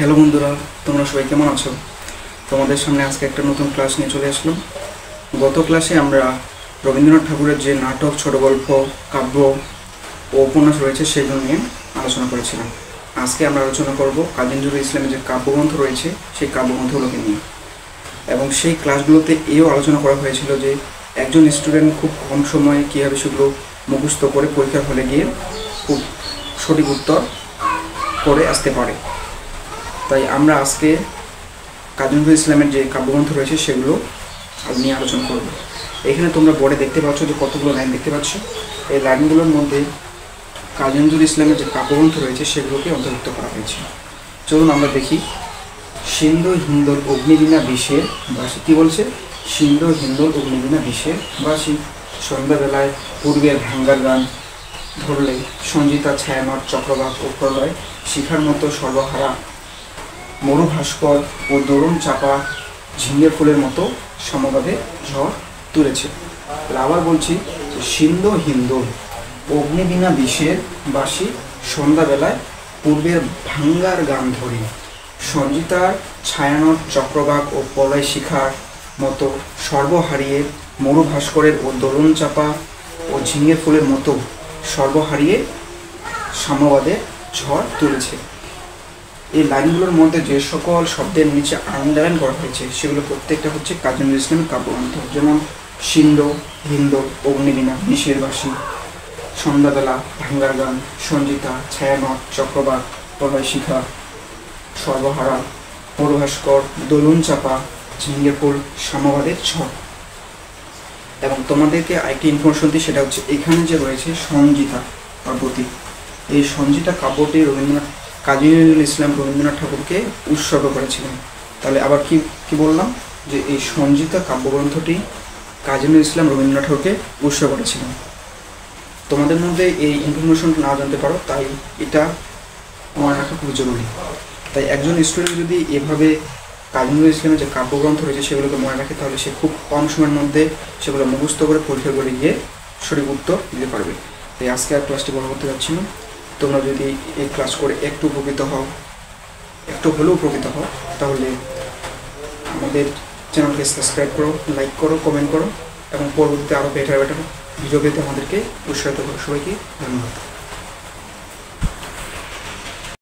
Hello বন্ধুরা, তোমরা সবাই কেমন আছো? তোমাদের সামনে আজকে একটা নতুন ক্লাস নিয়ে চলে আসলাম। গত ক্লাসে আমরা রবীন্দ্রনাথ ঠাকুরের যে নাটক, ছোট গল্প, কাব্য ও উপন্যাস রয়েছে সেগুলো নিয়ে আলোচনা করেছিলাম। আজকে আমরা আলোচনা করব কাজী নজরুল ইসলামের যে কাব্যগ্রন্থ রয়েছে সেই কাব্যগ্রন্থগুলোকে নিয়ে। এবং সেই ক্লাসগুলোতে এও আলোচনা করা হয়েছিল যে একজন স্টুডেন্ট খুব কম সময়ে কীভাবে সেগুলো মুখস্থ করে পরীক্ষার হলে গিয়ে খুব সঠিক উত্তর করে আসতে পারে। তাই আমরা আজকে কাজী নজরুল ইসলামের যে কাব্যগ্রন্থ রয়েছে সেগুলো নিয়ে আলোচনা করব। এখানে তোমরা বোর্ডে দেখতে পাচ্ছ যে কতগুলো লাইন দেখতে পাচ্ছ। এই লাইনগুলোর মধ্যে কাজী নজরুল ইসলামের যে কাব্যগ্রন্থ রয়েছে সেগুলোকে অন্তর্ভুক্ত করা হয়েছে। চলুন আমরা দেখি। সিন্ধু হিন্দোল অগ্নিবীণা বিষের বাসি, কী বলছে? সিন্ধু হিন্দোল অগ্নিবীণা বিষের বাসি, সন্ধ্যাবেলায় পূর্বের ভাঙ্গার গান ধরলে সঞ্জিতা ছায়ানট চক্রবাক ও প্রলয় শিখার মতো সর্বহারা মরু ভাস্কর ও দরুণ চাপা ঝিঙে ফুলের মতো সমবাদে ঝড় তুলেছে। আবার বলছি, সিন্ধু হিন্দোল অগ্নিবীণা বিষের বাসি, সন্ধ্যাবেলায় পূর্বের ভাঙ্গার গান ধরি সঞ্জিতার ছায়ানট চক্রবাক ও প্রলয় শিখার মতো সর্বহারিয়ে মরু ভাস্করের ও দরুণ চাপা ও ঝিঙে ফুলের মতো সর্বহারিয়ে সাম্যবাদে ঝড় তুলেছে। এই লাইনগুলোর মধ্যে যে সকল শব্দের নিচে আন্ডারলাইন করা হয়েছে সেগুলো প্রত্যেকটা হচ্ছে কাজী নজরুল ইসলামের কাব্যগ্রন্থ। যেমন সিন্ধু হিন্দোল অগ্নিবীণা বিষের বাসি, সন্ধ্যাবেলা ভাঙ্গার গান, সঞ্জিতা ছায়ানট চক্রবাক প্রলয় শিখা, সর্বহারা মরু ভাস্কর দোলন চাপা ঝিঙ্গে ফুল সাম্যবাদের ঝড়। এবং তোমাদেরকে আরেকটি ইনফরমেশন দিই, সেটা হচ্ছে এখানে যে রয়েছে সঞ্জিতা কাব্যটি, এই সঞ্জিতা কাব্যটি কাজী নজরুল ইসলাম রবীন্দ্রনাথ ঠাকুরকে উৎসর্গ করেছিলেন। তাহলে আবার কি বললাম, যে এই সঞ্জিতা কাব্যগ্রন্থটি কাজী নজরুল ইসলাম রবীন্দ্রনাথ ঠাকুরকে উৎসর্গ করেছিলেন। তোমাদের মধ্যে এই ইনফরমেশনটা না জানতে পারো, তাই এটা মনে রাখা খুব জরুরি। তাই একজন স্টুডেন্ট যদি এভাবে কাজী নজরুল ইসলামের যে কাব্যগ্রন্থ রয়েছে সেগুলোকে মনে রাখে, তাহলে সে খুব কম সময়ের মধ্যে সেগুলো মুখস্থ করে পরীক্ষা করে গিয়ে সঠিক উত্তর দিতে পারবে। তাই আজকে আর ক্লাসটি বড় করতে যাচ্ছি না। তোমরা যদি এই ক্লাস করে একটু হলেও উপকৃত হও, তাহলে আমাদের চ্যানেলকে সাবস্ক্রাইব করো, লাইক করো, কমেন্ট করো এবং পরবর্তীতে আরও বেটার ভিডিও পেতে আমাদেরকে উৎসাহিত করো। সবাইকে ধন্যবাদ।